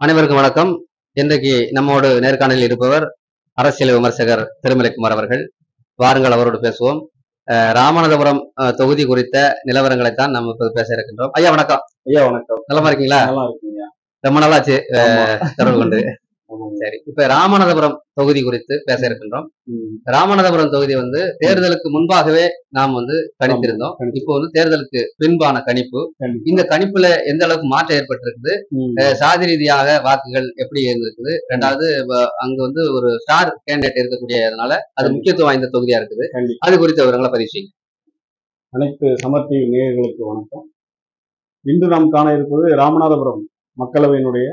அனைவருக்கும் வணக்கம். இன்றைக்கு நம்மோடு நேர்காணலில் இருப்பவர் அரசியல் விமர்சகர் திருமலைக்குமார் அவர்கள். வாருங்கள் அவரோடு பேசுவோம். ராமநாதபுரம் தொகுதி குறித்த நிலவரங்களைத்தான் நம்ம இப்ப பேச இருக்கின்றோம். ஐயா வணக்கம். ஐயா வணக்கம். நலமா இருக்கீங்களா? நல்லா இருக்குங்க. ரொம்ப நாளாச்சு தொடர்பு கொண்டு. சரி, இப்ப ராமநாதபுரம் தொகுதி குறித்து பேச இருக்கின்றோம். ராமநாதபுரம் தொகுதி தேர்தலுக்கு முன்பாகவே நாம் கணித்திருந்தோம். இப்போ தேர்தலுக்கு பின்பான கணிப்பு, இந்த கணிப்புல எந்த அளவுக்கு மாற்றம் ஏற்பட்டிருக்குது, சாதி ரீதியாக வாக்குகள் எப்படி இருந்திருக்குது, ரெண்டாவது அங்க ஒரு ஸ்டார் கேண்டிடேட் இருக்கக்கூடியதுனால அது முக்கியத்துவம் வாய்ந்த தொகுதியா இருக்குது. அது குறித்த விவரங்களை பதிவு செய்யுங்க. அனைத்து சமர்த்தி நேயர்களுக்கு வணக்கம். இன்று நாம் காண இருப்பது ராமநாதபுரம் மக்களவையினுடைய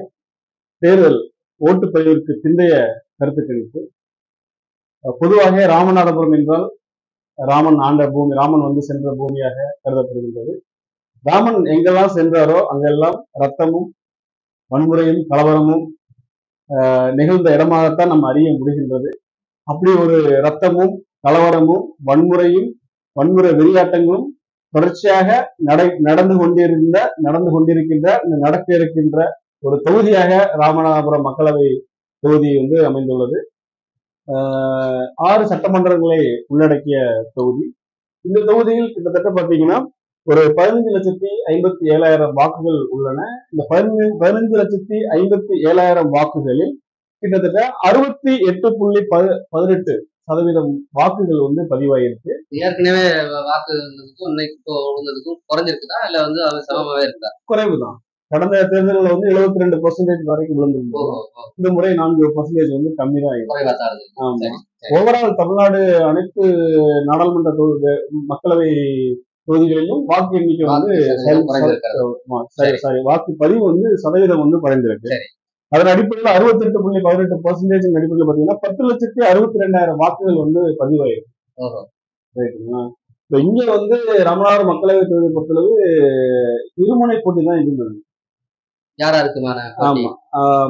தேர்தல் ஓட்டுப்பதிவிற்கு பிந்தைய கருத்து கணிப்பு. பொதுவாக ராமநாதபுரம் என்றால் ராமன் ஆண்ட பூமி, ராமன் சென்ற பூமியாக கருதப்படுகின்றது. ராமன் எங்கெல்லாம் சென்றாரோ அங்கெல்லாம் ரத்தமும் வன்முறையும் கலவரமும் நிகழ்ந்த இடமாகத்தான் நம்ம அறிய முடிகின்றது. அப்படி ஒரு ரத்தமும் கலவரமும் வன்முறை வெறியாட்டங்களும் தொடர்ச்சியாக நடந்து கொண்டிருக்கின்ற நடக்க இருக்கின்ற ஒரு தொகுதியாக ராமநாதபுரம் மக்களவை தொகுதி அமைந்துள்ளது. 6 சட்டமன்றங்களை உள்ளடக்கிய தொகுதி. இந்த தொகுதியில் கிட்டத்தட்ட பார்த்தீங்கன்னா ஒரு 15,57,000 வாக்குகள் உள்ளன. இந்த 15,57,000 வாக்குகளில் கிட்டத்தட்ட 68.18% வாக்குகள் பதிவாயிருக்கு. ஏற்கனவே வாக்கு குறைஞ்சிருக்குதா இல்ல அது சமமாவே இருக்கா? குறைவுதான். கடந்த தேர்தலில் 72% வரைக்கும் விழுந்திருந்தது. இந்த முறை 4% கம்மிதான். ஓவரால் தமிழ்நாடு அனைத்து நாடாளுமன்ற மக்களவை தொகுதிகளிலும் வாக்கு எண்ணிக்கை வாக்கு பதிவு சதவீதம் குறைந்திருக்கு. அதன் அடிப்படையில் 68.18% அடிப்படையில் பாத்தீங்கன்னா 10,62,000 வாக்குகள் பதிவாயிருக்கு. இங்க ராமநாதபுரம் மக்களவை தொகுதி பொறுத்தளவு இருமுனை போட்டி தான் இருந்தது. யாரா இருக்குமான? ஆமா,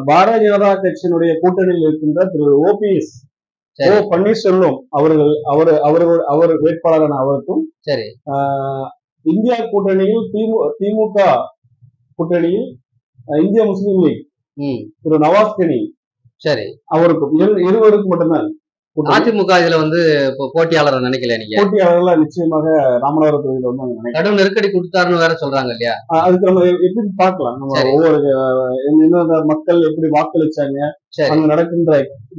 பாரதிய ஜனதா கட்சியினுடைய கூட்டணியில் இருக்கின்ற திரு OPS பன்னீர்செல்வம் அவர் வேட்பாளரான அவருக்கும், சரி, இந்தியா கூட்டணியில் திமுக கூட்டணியில் இந்திய முஸ்லீம் லீக் திரு நவாஸ்கனி, சரி, அவருக்கும் இருவருக்கும் மட்டும்தான். அதிமுக இதுல போட்டியாளர் நினைக்கல நீங்க? போட்டியாளர்கள் நிச்சயமாக ராமநாதபுரம் தொகுதியில் கடும் நெருக்கடி கொடுத்தாருன்னு வேற சொல்றாங்க இல்லையா? அதுக்கு நம்ம எப்படி பார்க்கலாம், நம்ம ஒவ்வொரு மக்கள் எப்படி வாக்களிச்சாங்க, அங்க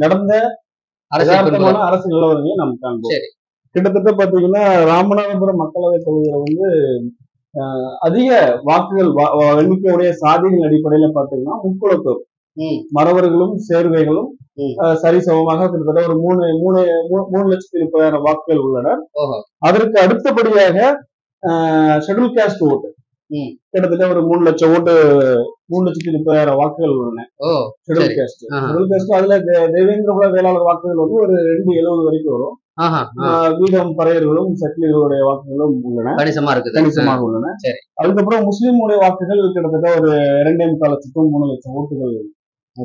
நடந்த அரசு நிலவரங்களையும் நம்ம காண்போம். கிட்டத்தட்ட பாத்தீங்கன்னா ராமநாதபுரம் மக்களவை தொகுதியில அதிக வாக்குகள் எண்ணிக்கையுடைய சாதிகள் அடிப்படையில பாத்தீங்கன்னா முக்குளத்தூர் மறவர்களும் சேர்வைகளும் சரிசமமாக கிட்டத்தட்ட ஒரு 3,30,000 வாக்குகள் உள்ளனர். அதற்கு அடுத்தபடியாக ஷெட்யூல் காஸ்ட் ஓட்டு கிட்டத்தட்ட ஒரு 3,30,000 வாக்குகள் உள்ளன. ஷெட்யூல் காஸ்ட் அதுல தேவேந்திரகுல வேளாளர் வாக்குகள் ஒரு 270 வரைக்கும் வரும். வீரம் பறையர்களும் சக்கிலிகளுடைய வாக்குகளும் உள்ளன, கணிசமாக உள்ளன. அதுக்கப்புறம் முஸ்லீமுடைய வாக்குகள் கிட்டத்தட்ட ஒரு 2.25 லட்சம் 3 லட்சம் ஓட்டுகள்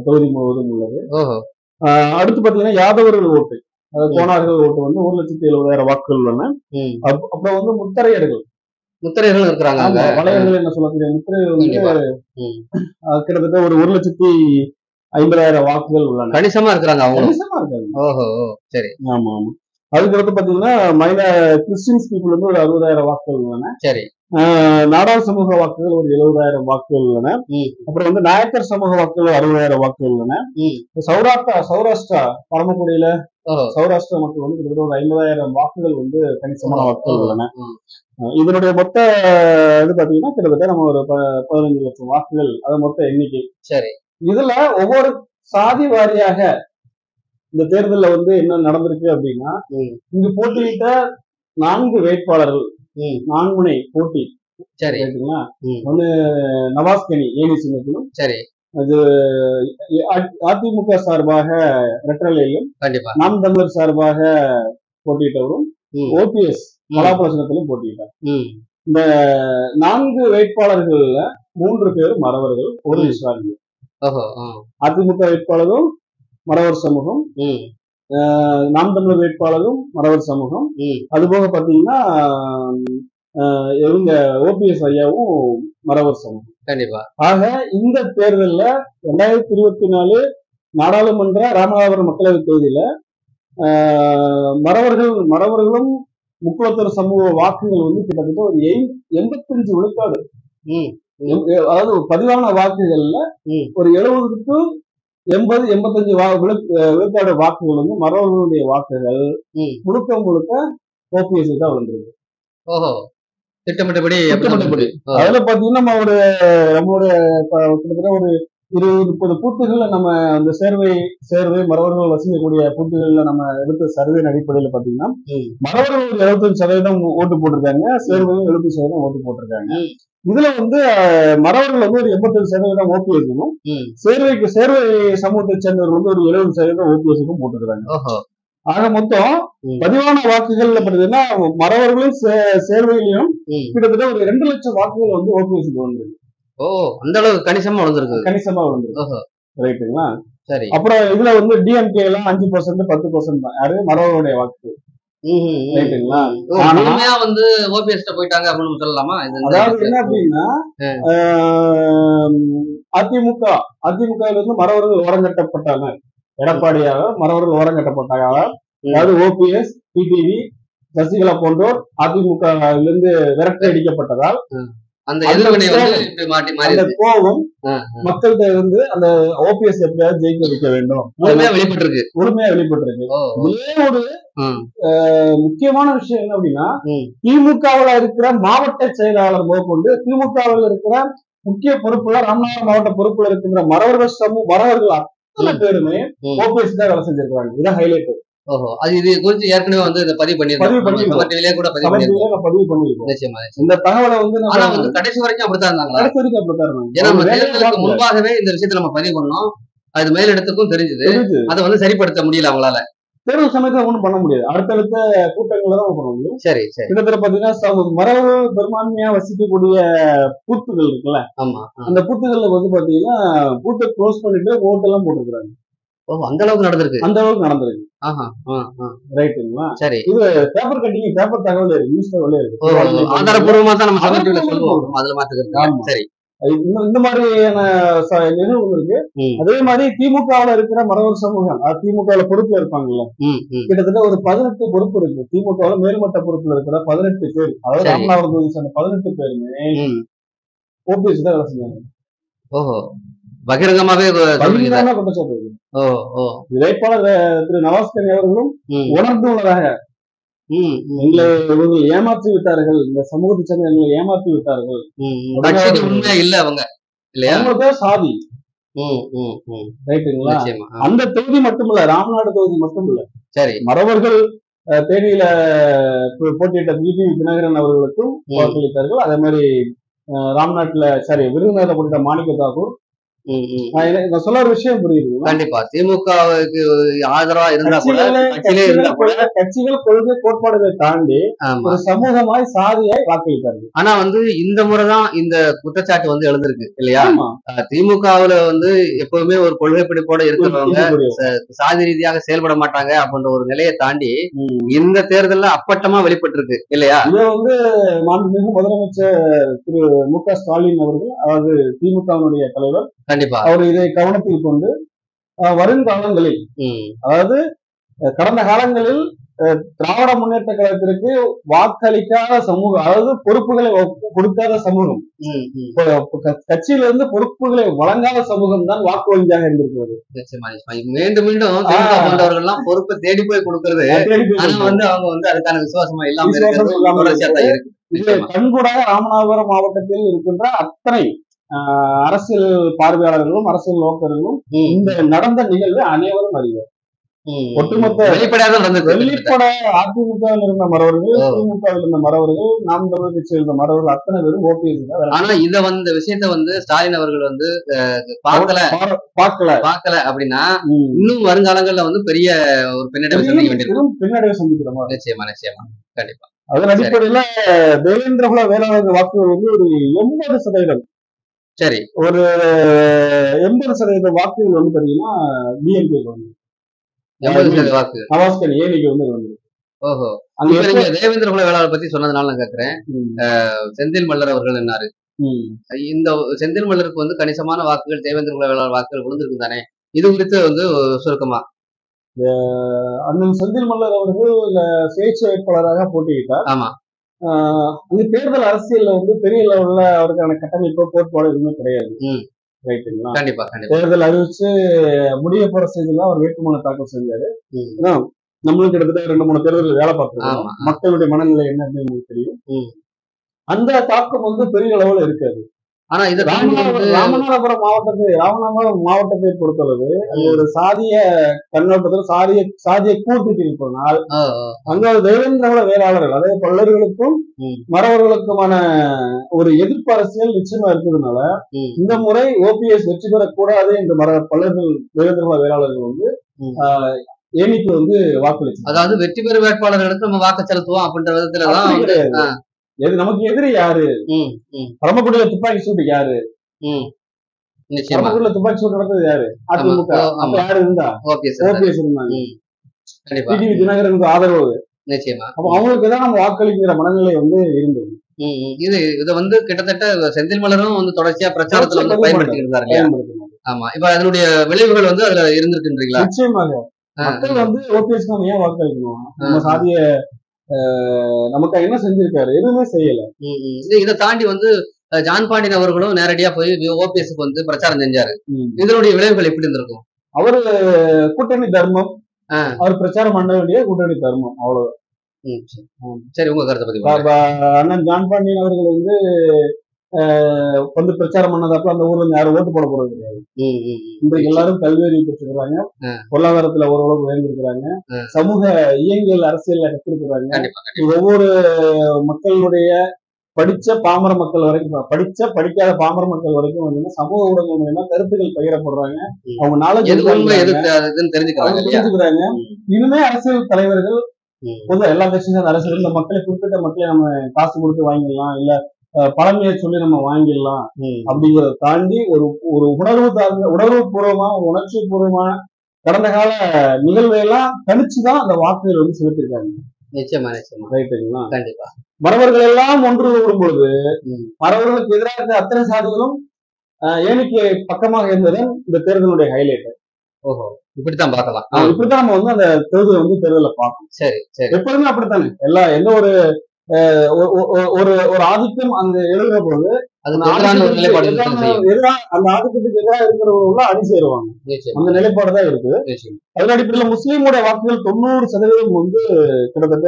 தொகுதி முழுவதும் உள்ளது. அடுத்து பாத்தீங்கன்னா யாதவர்கள் ஓட்டு, கோனார்கள் ஓட்டு 1,70,000 வாக்குகள் உள்ளன. அப்புறம் முத்தரையர்கள் இருக்கிறாங்க. வளையர்கள் என்ன சொல்லக்கூடிய முத்திரையர்கள் கிட்டத்தட்ட ஒரு 1,50,000 வாக்குகள் உள்ளன. கணிசமா இருக்கிறாங்க. கணிசமா இருக்காங்க. சரி, ஆமா ஆமா. அதுக்கடுத்து பாத்தீங்கன்னா கிறிஸ்டியன்ஸ் பீப்புள் ஒரு 60,000 வாக்குகள் உள்ளன. சரி, நாடார் சமூக வாக்குகள் ஒரு 70,000 வாக்குகள் உள்ளன. அப்புறம் நாயக்கர் சமூக வாக்குகள் 60,000 வாக்குகள் உள்ளன. சௌராஷ்டிரா பரமக்குடியில சௌராஷ்டிரா மக்கள் கிட்டத்தட்ட ஒரு 50,000 வாக்குகள் கணிசமான வாக்குகள் உள்ளன. இதனுடைய மொத்த இது பாத்தீங்கன்னா கிட்டத்தட்ட நம்ம ஒரு 15 லட்சம் வாக்குகள், அது மொத்த எண்ணிக்கை. சரி, இதுல ஒவ்வொரு சாதி வாரியாக இந்த தேர்தல்ல என்ன நடந்திருக்கு அப்படின்னா, இங்கு போட்டியிட்ட 4 வேட்பாளர்கள் 4 முனை போட்டி. சரி, ஒண்ணு நவாஸ்கனி ஏனி சின்னத்திலும், சரி, அது அதிமுக சார்பாக ரெட்டலையிலும், நாம் தமிழர் சார்பாக போட்டியிட்டவரும் OPS பலாபலசனத்திலும் போட்டியிட்டார். இந்த 4 வேட்பாளர்கள்ல 3 பேர் மறவர்கள், ஒரு இஸ்லாமியர். அதிமுக வேட்பாளரும் மறவர் சமூகம், நாம் தமிழர் வேட்பாளரும் மறவர் சமூகம். அது போக பாத்தீங்கன்னா இவங்க ஓபிஎஸ் ஐயாவும் மறவர் சமூகம். கண்டிப்பா. ஆக இந்த தேர்தல்ல 2024 நாடாளுமன்ற ராமநாதபுரம் மக்களவை தொகுதியில மறவர்களும் முக்குளத்தூர் சமூக வாக்குகள் வந்து கிட்டத்தட்ட ஒரு 85 விழுக்காடு, அதாவது பதிவான வாக்குகள்ல ஒரு 70 to 80, 85 விழுக்காடு வாக்குகள் வந்து மறவர்களுடைய வாக்குகள் முழுக்க முழுக்க ஓபிஎஸ் தான் விழுந்திருக்கு. ஓஹோ, திட்டமிட்டபடி. அதுல பாத்தீங்கன்னா நம்மளுடைய கிட்டத்தட்ட ஒரு 20-30 பூத்துகள்ல நம்ம அந்த சேர்வை மறவர்கள் வசிக்கக்கூடிய பூத்துகள்ல நம்ம எடுத்த சர்வே அடிப்படையில பாத்தீங்கன்னா மறவர்கள் 75% ஓட்டு போட்டிருக்காங்க, சேர்வையும் 70% ஓட்டு போட்டிருக்காங்க. இதுல வந்து மறவர்கள் வந்து ஒரு 85% ஓபிஎஸ்க்கும், சேர்வை சமூகத்தை சேர்ந்தவர்கள் வந்து ஒரு 70% ஓபிஎஸ்க்கும் போட்டிருக்காங்க. ஆக மொத்தம் பதிவான வாக்குகள்ல பாத்தீங்கன்னா மறவர்களும் சேர்வையிலையும் கிட்டத்தட்ட ஒரு 2 லட்சம் வாக்குகள் வந்து ஓபிஎஸ்க்கு வந்திருக்கு. ஓ, அந்த அளவுக்கு கணிசமா வந்திருக்கு. ரைட்டுங்களா? சரி. அப்புறம் இதுல வந்து டிஎம்கே எல்லாம் 5%, 10% தான். யாரு? மறவர்களுடைய வாக்கு. ரைட்டுங்களா? வந்து ஓபிஎஸ் போயிட்டாங்க அப்படின்னு சொல்லலாமா? அதாவது என்ன அப்படின்னா, அதிமுக இருந்து மறவர்கள் ஓரங்கட்டப்பட்டாங்க. எடப்பாடியாக மறவர்கள் ஓரங்கட்டப்பட்டாங்க. அதாவது ஓபிஎஸ், டிடிவி, சசிகலா போன்றோர் அதிமுக இருந்து விரட்டி அடிக்கப்பட்டதால் அந்த கோபம் மக்கள்கிட்ட இருந்து அந்த ஓபிஎஸ் எப்படியாவது ஜெயிக்க வைக்க வேண்டும் உரிமையா வெளிப்பட்டிருக்கு. ஒரே ஒரு முக்கியமான விஷயம் என்ன அப்படின்னா, திமுகவில் இருக்கிற மாவட்ட செயலாளர் முதற்கொண்டு திமுகவில் இருக்கிற முக்கிய பொறுப்புல ராமநாதபுரம் மாவட்ட பொறுப்புல இருக்கின்ற மறவர்கள் அத்தனை பேருமே ஓபிஎஸ் தான் வேலை செஞ்சிருக்காங்க. இதான் ஹைலைட். ஓஹோ, அது இது குறித்து ஏற்கனவே வந்து பதிவு பண்ணிருக்கோம். இந்த தகவலை வந்து கடைசி வரைக்கும் அப்படித்தான் இருந்தாங்க. ஏன்னா நம்ம தேர்தலுக்கு முன்பாகவே இந்த விஷயத்தை நம்ம பதிவு பண்ணோம். அது மேலிடத்துக்கும் தெரிஞ்சது. அதை வந்து சரிப்படுத்த முடியல அவங்களால. தேர்தல் சமயத்துல ஒண்ணும் பண்ண முடியாது. அடுத்தடுத்த கூட்டங்கள்ல தான் பண்ண முடியும். சரி. கிட்டத்தட்ட பாத்தீங்கன்னா மறவர்கள் பெரும்பான்மையா வசிக்கக்கூடிய பூத்துகள் இருக்குல்ல, அந்த பூத்துகள்ல வந்து பாத்தீங்கன்னா பூத்தை க்ளோஸ் பண்ணிட்டு ஓட்டு எல்லாம் போட்டுருக்காங்க. அந்த அளவுக்கு நடந்திருக்கு. ரைட்டுங்களா? சரி. இது பேப்பர் கட்டிங், பேப்பர் தகவல் இருக்கு, நியூஸ் தகவல் இருக்கு. ஆதாரப்பூர்வமா தான் நம்ம சொல்லுவோம். அதுல மாத்துக்கிறது. சரி. இந்த மாதிரியான நிகழ்வு இருக்கு. அதே மாதிரி திமுகவுல இருக்கிற மறவர் சமூகம், திமுகவுல பொறுப்புல இருப்பாங்கல்ல, கிட்டத்தட்ட ஒரு 18 பொறுப்பு இருக்கு. திமுகவுல மேல்மட்ட பொறுப்புல இருக்கிற 18 பேர், அதாவது ராமநாதபுரம் தொகுதி சேர்ந்த 18 பேருமே ஓபிஎஸ் தான் வேலை செஞ்சாங்க. ஓஹோ, பகிரங்கமாவே குற்றச்சாட்டு. வேட்பாளர் திரு நவாஸ்கனி அவர்களும் உணர்ந்துள்ளதாக இவர்கள் ஏமாற்றி விட்டார்கள், இந்த சமூகத்தை சேர்ந்த எங்களை ஏமாற்றி விட்டார்கள், உண்மையா இல்ல அவங்க இல்லையா, சாதி. ரைட்டுங்களா? அந்த தொகுதி மட்டுமில்ல, ராமநாடு தொகுதி மட்டுமில்ல, சரி, மறவர்கள் தேனியில போட்டியிட்ட டிடிவி தினகரன் அவர்களுக்கும் வாக்களித்தார்கள். அதே மாதிரி ராம்நாட்டுல விருதுநகர்ல போட்டிட்ட மாணிக்க தாக்கூர். நான் சொல்ல ஒரு விஷயம் புரியுது. கண்டிப்பா திமுகவுக்கு ஆதரவா இருந்தா கூட கட்சிகள் கொள்கை கோட்பாடுகளை தாண்டி ஒரு சமூகமாய் சாதியாய் வாக்களித்தார்கள். ஆனா வந்து இந்த முறைதான் இந்த குற்றச்சாட்டு வந்து எழுந்திருக்கு இல்லையா? திமுகவுல வந்து எப்பவுமே ஒரு கொள்கை பிடிப்போட இருக்கிறவங்க சாதி ரீதியாக செயல்பட மாட்டாங்க அப்படின்ற ஒரு நிலையை தாண்டி இந்த தேர்தல்ல அப்பட்டமா வெளிப்பட்டு இருக்கு இல்லையா? இதை வந்து மாண்புமிகு முதலமைச்சர் திரு மு.க. ஸ்டாலின் அவர்கள், அதாவது திமுகவினுடைய தலைவர், கண்டிப்பா அவர் இதை கவனத்தில் கொண்டு வருங்காலங்களில், அதாவது கடந்த காலங்களில் திராவிட முன்னேற்ற கழகத்திற்கு வாக்களிக்காத சமூகம், அதாவது பொறுப்புகளை கொடுக்காத சமூகம், கட்சியிலிருந்து பொறுப்புகளை வழங்காத சமூகம் தான் வாக்கு வங்கியாக இருந்திருக்கிறது. மீண்டும் மீண்டும் போன்றவர்கள் பொறுப்பை தேடி போய் கொடுக்கிறது, வந்து அவங்க வந்து அதுக்கான விசுவாசமா இல்லாம இது கண்கூடாக ராமநாதபுரம் மாவட்டத்தில் இருக்கின்ற அத்தனை அரசியல் பார்வையாளர்களும் அரசியல் நோக்கர்களும் இந்த நடந்த நிகழ்வு அனைவரும் அறிவார். ஒட்டுமொத்த வெளிப்பட அதிமுகவில் இருந்த மறவர்கள், திமுகவில் இருந்த மறவர்கள், நாம் தமிழர் கட்சியில் இருந்த மறவர்கள் அத்தனை பேரும் ஓபிஎஸ். ஆனா இத வந்து விஷயத்த வந்து ஸ்டாலின் அவர்கள் வந்து பார்க்கல அப்படின்னா இன்னும் வருங்காலங்கள்ல வந்து பெரிய ஒரு பின்னடைவு சந்திக்கிற மாதிரி. நிச்சயமா கண்டிப்பா. அதன் அடிப்படையில தேவேந்திரகுல வேளாளர் வாக்குகள் வந்து ஒரு 80%, சரி, ஒரு 80% வாக்குகள் வந்து பாத்தீங்கன்னா டிஎம்கே வந்து நவாஸ்கனி ஏனிக்கு வந்து ஓஹோ. அங்க நீங்க தேவேந்திர குல வேளாளர் பத்தி சொன்னதுனால நான் கேட்கிறேன். செந்தில் மல்லர் அவர்கள் என்னாரு? இந்த செந்தில் மல்லருக்கு வந்து கணிசமான வாக்குகள் தேவேந்திர குல வேளாளர் வாக்குகள் விழுந்திருக்கு தானே, இது குறித்து வந்து சுருக்கமா. அண்ணன் செந்தில் மல்லர் அவர்கள் சுயேட்சை வேட்பாளராக போட்டியிட்டார். ஆமா. அந்த தேர்தல் அரசியல்ல வந்து பெரிய லெவல்ல அவருக்கான கட்டமைப்பு கோட்பாடு எதுவுமே கிடையாது. ரைட்டுங்களா? கண்டிப்பா. தேர்தல் அறிவிச்சு முடிய போற ஸ்டேஜ்ல அவர் வேட்புமனு தாக்கல் செஞ்சாரு. நம்மளும் கிட்டத்தட்ட 2-3 தேர்தல் வேலை பார்த்துருக்கோம். மக்களுடைய மனநிலை என்ன அப்படின்னு தெரியும். அந்த தாக்கம் வந்து பெரிய அளவுல இருக்காது. ஆனா இது ராமநாதபுரம் மாவட்டத்தை பொறுத்தளவு அது ஒரு சாதிய கண்ணோட்டத்தில் சாதிய கூட்டத்தில் போனால் அங்க தேவேந்திர குல வேளாளர்கள், அதாவது பல்லர்களுக்கும் மறவர்களுக்குமான ஒரு எதிர்ப்பு அரசியல் நிச்சயமா இருக்கிறதுனால இந்த முறை ஓபிஎஸ் வெற்றி பெறக்கூடாது என்று பல்லர்கள் தேவேந்திர குல வேளாளர்கள் வந்து ஏனிக்கு வந்து வாக்களிச்சு, அதாவது வெற்றி பெறும் வேட்பாளர்களுக்கு நம்ம வாக்கு செலுத்துவோம் அப்படின்ற விதத்துலதான் கிடையாது. நமக்கு எதிரி யாரு? பரமக்குடியில துப்பாக்கி சூட்டு யாரு? பரமக்குடியில துப்பாக்கி சூட்டு நடந்தது யாரு? அதிமுக. அப்ப யாரு இருந்தா? ஓபிஎஸ் இருந்தாங்க. டிடிவி தினகரனுக்கு ஆதரவு. நிச்சயமா. அப்ப அவங்களுக்கு தான் நம்ம வாக்களிக்கிற மனநிலை வந்து இருந்தது. இத வந்து கிட்டத்தட்ட செந்தில் மலரும் வந்து தொடர்ச்சியா பிரச்சாரத்துல வந்து பயன்படுத்தி இருந்தாரு. ஆமா. இப்ப அதனுடைய விளைவுகள் வந்து அதுல இருந்திருக்குன்றீங்களா? நிச்சயமாக. மக்கள் வந்து ஓபிஎஸ் நம்ம ஏன் வாக்களிக்கணும்? நம்ம சாதிய நமக்கு என்ன செஞ்சிருக்காரு? எதுவுமே செய்யல. இதை தாண்டி வந்து ஜான் பாண்டியன் அவர்களும் நேரடியா போய் ஓபிஎஸ்க்கு வந்து பிரச்சாரம் செஞ்சாரு. இதனுடைய விளைவுகள் எப்படி இருந்திருக்கும்? அவரு கூட்டணி தர்மம், அவர் பிரச்சாரம் பண்ண வேண்டிய கூட்டணி தர்மம், அவ்வளவு. சரி, உங்க கருத்தை பத்தி. அண்ணன் ஜான் பாண்டியன் அவர்கள் வந்து பிரச்சாரம் பண்ணதப்ப அந்த ஊர்ல யாரும் ஓட்டு போட போறது கிடையாது. இன்றைக்கு எல்லாரும் கல்வி அறிவு பெற்றிருக்கிறாங்க, பொருளாதாரத்துல ஓரளவு உயர்ந்திருக்கிறாங்க, சமூக இயங்கியல் அரசியல்ல கத்திருக்கிறாங்க. ஒவ்வொரு மக்களுடைய படிச்ச பாமர மக்கள் வரைக்கும், படிக்காத பாமர மக்கள் வரைக்கும் வந்து சமூக ஊடகங்கள் மூலமா கருத்துக்கள் பகிரப்படுறாங்க. அவங்க நாலேஜ் தெரிஞ்சுக்கிறாங்க. இனிமே அரசியல் தலைவர்கள் பொதுவாக எல்லா கட்சியும் அரசியல் இந்த மக்களை, குறிப்பிட்ட மக்களை நம்ம காசு கொடுத்து வாங்கிடலாம், இல்ல பழமையை சொல்லி நம்ம வாங்கிடலாம் அப்படிங்கிறத தாண்டி ஒரு உணர்வு பூர்வமா, ஒரு உணர்ச்சி பூர்வமான கடந்த கால நிகழ்வை எல்லாம் கணிச்சுதான் அந்த வாக்குகள் வந்து செலுத்திருக்காங்க. நிச்சயமா நிச்சயமா. ரைட்டுங்களா? கண்டிப்பா. மறவர்கள் எல்லாம் ஒன்று கூடும் பொழுது மறவர்களுக்கு எதிராக இருந்த அத்தனை சாதிகளும் ஏனிக்கு பக்கமாக இருந்ததன் இந்த தேர்தலுடைய ஹைலைட். ஓஹோ, இப்படித்தான் பார்க்கலாம். இப்படித்தான் நம்ம வந்து அந்த தேர்தலை வந்து தேர்தலை பார்க்கணும். சரி சரி. எப்பொழுதுமே அப்படித்தானே எந்த ஒரு ஒரு ஆதிக்கம் அங்க எழுதுற போது அந்த ஆதிக்கத்துக்கு எதிராக இருக்கிறவங்க அணி சேருவாங்க. அந்த நிலைப்பாடுதான் இருக்கு. அதன் அடிப்படையில முஸ்லீமோட வாக்குகள் 90% வந்து கிட்டத்தட்ட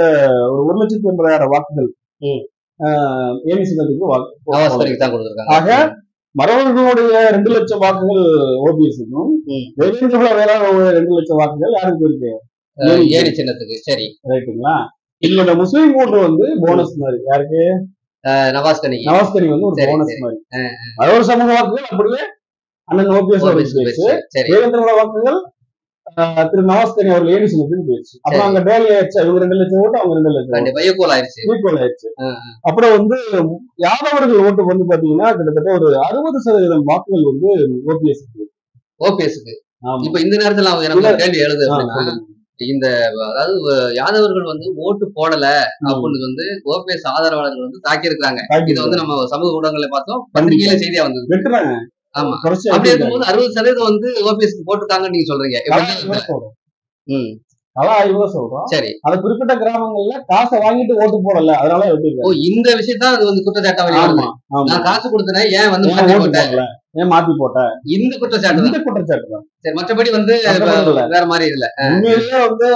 ஒரு 1,80,000 வாக்குகள் ஏனி சின்னத்துக்கு வாக்கு. ஆக மறவர்களுடைய 2 லட்சம் வாக்குகள் ஓபிஎஸ்க்கும், தேவேந்திர குல வேளாளர் 2 லட்சம் வாக்குகள் யாருக்கு இருக்கு? ஏனி சின்னத்துக்கு. சரி, ரைட்டுங்களா? இதுல முஸ்லீம் ஓட்டு வந்து போனஸ் மாதிரி யாருக்கு? நவாஸ்கனி வந்து ஒரு போனஸ் மாதிரி. மறவர் சமூக வாக்குகள் அப்படியே அண்ணன் ஓபிஎஸ் தேவேந்திர குல வாக்குகள் திரு நவாஸ்கனி அவர்கள் ஏனி சின்னத்துக்கு போயிடுச்சு. அப்புறம் அங்க டேலி ஆயிடுச்சு. இவங்க 2 லட்சம் ஓட்டு, அவங்க 2 லட்சம் ஈக்குவல் ஆயிடுச்சு. அப்புறம் வந்து யாதவர்கள் ஓட்டு வந்து பாத்தீங்கன்னா கிட்டத்தட்ட ஒரு 60% வாக்குகள் வந்து ஓபிஎஸ்க்கு. இப்ப இந்த நேரத்துல அவங்க கேள்வி எழுது அப்படின்னா, இந்த அதாவது யாதவர்கள் வந்து ஓட்டு போடல அப்படின்னு வந்து ஓபிஎஸ் ஆதரவாளர்கள் வந்து தாக்கி இருக்கிறாங்க. இதை வந்து நம்ம சமூக ஊடகங்கள்ல பார்த்தோம், பத்திரிகையில செய்தியா வந்தது. ஆமா, அப்படி இருக்கும்போது 60% வந்து ஓபிஎஸ்க்கு போட்டுருக்காங்கன்னு நீங்க சொல்றீங்க. சொல்றோம். சரி, அது குறிப்பிட்ட கிராமங்கள்ல காசை வாங்கிட்டு ஓட்டு போடல, அதனால இந்த விஷயத்தான் அது வந்து குற்றச்சாட்டு. நான் காசு கொடுத்தேன், ஏன் வந்து மாத்தி போட்டேன், இந்த குற்றச்சாட்டு தான். சரி, மற்றபடி வந்து வேற மாதிரி இல்ல. உண்மையிலேயே வந்து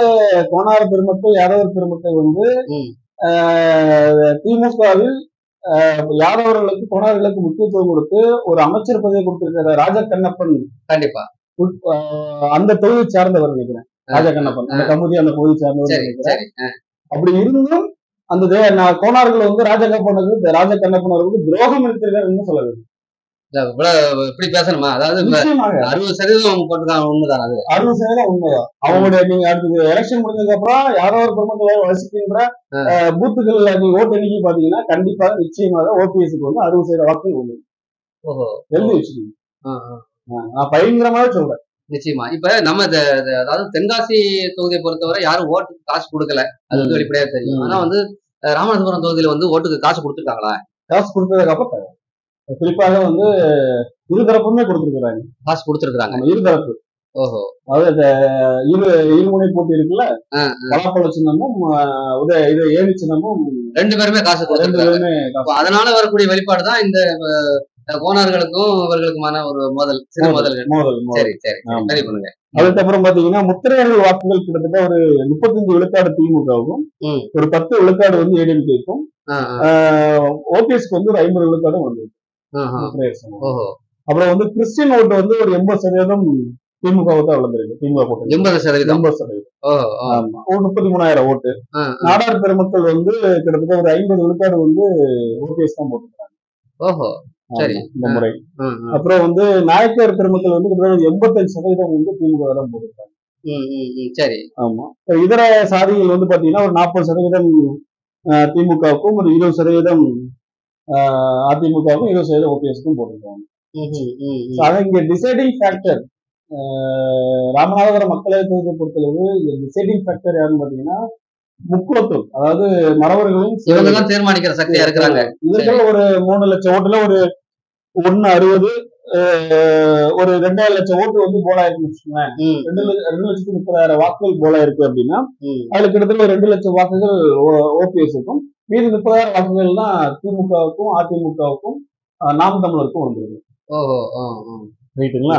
கோனார் பெருமக்கள், யாதவர் பெருமக்கள் வந்து திமுகவில் யாதவர்களுக்கு, கோனார்களுக்கு முக்கியத்துவம் கொடுத்து ஒரு அமைச்சர் பதவியை கொடுத்திருக்கிற ராஜா கண்ணப்பன், கண்டிப்பா அந்த தொகுதியை சார்ந்தவர் நினைக்கிறேன். ராஜா கண்ணப்பன் அந்த கமுதி அந்த பகுதி சார்ந்தவர் நினைக்கிறேன். அப்படி இருந்தும் அந்த கோனார்கள் வந்து ராஜா கண்ணப்பன் அவர்களுக்கு துரோகம் இருக்கிறார் சொல்ல வேண்டும். இப்படி பேசணுமா? அதாவது 60% போட்டுருக்காங்க, உண்மைதான். அது 60% உண்மைதான். அவங்களுடைய நீங்க அடுத்தது எலெக்ஷன் முடிஞ்சதுக்கு அப்புறம் யாரோ ஒரு பெருமக்களை வசிக்கின்ற பூத்துகள் நீங்க ஓட்டு எண்ணிக்கை பாத்தீங்கன்னா கண்டிப்பாக நிச்சயமாக ஓபிஎஸ்க்கு வந்து 60% வாக்குகள் உண்டு. எழுதி வச்சுக்கோங்க. நான் பயங்கரமாக சொல்றேன். நிச்சயமா. இப்ப நம்ம அதாவது தென்காசி தொகுதியை பொறுத்தவரை யாரும் ஓட்டுக்கு காசு கொடுக்கல, அது வந்து வெளிப்படையா தெரியும். ஆனா வந்து ராமநாதபுரம் தொகுதியில வந்து ஓட்டுக்கு காசு கொடுத்துருக்காங்களா? காசு கொடுத்ததுக்கு அப்புறம் குறிப்பாக வந்து இருதரப்புமே கொடுத்துருக்காங்க, காசு கொடுத்துருக்காங்க இருதரப்பு. ஓஹோ. அதாவது இருமுனை போட்டி இருக்குல்ல, பலாப்பழ சின்னமும் இது ஏணி சின்னமும் 2 பேருமே காசு கொடுத்துருக்காங்க. அதனால வரக்கூடிய வெளிப்பாடுதான் இந்த கோனார்களுக்கும் இவர்களுக்குமான ஒரு மோதல், சிறு மோதல். சரி சரி, சரி பண்ணுங்க. அதுக்கப்புறம் பாத்தீங்கன்னா முத்திரையர்கள் வாக்குகள் கிட்டத்தட்ட ஒரு 35 விழுக்காடு திமுகவுக்கும், ஒரு 10 விழுக்காடு வந்து ஏடிஎம்கேக்கும், ஓபிஎஸ்க்கு வந்து ஒரு 50 விழுக்காடும் வந்து. அப்புறம் வந்து கிறிஸ்டின் ஓட்டு வந்து ஒரு 80% திமுகவை தான் வளர்ந்துருக்கு. திமுக போட்டு 80%. ஒரு 33,000 ஓட்டு. நாடார் பெருமக்கள் வந்து கிட்டத்தட்ட ஒரு 50 விழுக்காடு வந்து ஓபிஎஸ் தான் போட்டுருக்காங்க. ஓஹோ, சரி, இந்த முறை. அப்புறம் வந்து நாயக்கர் பெருமக்கள் வந்து கிட்டத்தட்ட 85% வந்து திமுக தான் போட்டிருக்காங்க. சரி, ஆமா. இதர சாதிகள் வந்து பாத்தீங்கன்னா ஒரு 40% திமுகவுக்கும், ஒரு 20% அதிமுகவுக்கும், 20% ஓபிஎஸ்க்கும் போட்டிருக்காங்க. இங்க டிசைடிங் ஃபேக்டர் ராமநாதபுரம் மக்களவை தொகுதியை பொறுத்தளவு டிசைடிங் ஃபேக்டர் யாருன்னு பாத்தீங்கன்னா முக்குளத்தூர், அதாவது மறவர்களும் இவங்கதான் தீர்மானிக்கிற சக்தியா இருக்கிறாங்க. இவர்கள் ஒரு 3 லட்சம் ஓட்டுல ஒரு 1.60, ஒரு 2.5 லட்சம் ஓட்டு வந்து போலா இருக்குன்னு வச்சுக்கோங்களேன். 2,30,000 வாக்குகள் போலா இருக்கு அப்படின்னா அதுல கிட்டத்தட்ட 2 லட்சம் வாக்குகள் ஓபிஎஸ்க்கும், மீது 30,000 வாக்குகள் தான் திமுகவுக்கும், அதிமுகவுக்கும், நாம் தமிழருக்கும் வந்துருக்கு. ரைட்டுங்களா?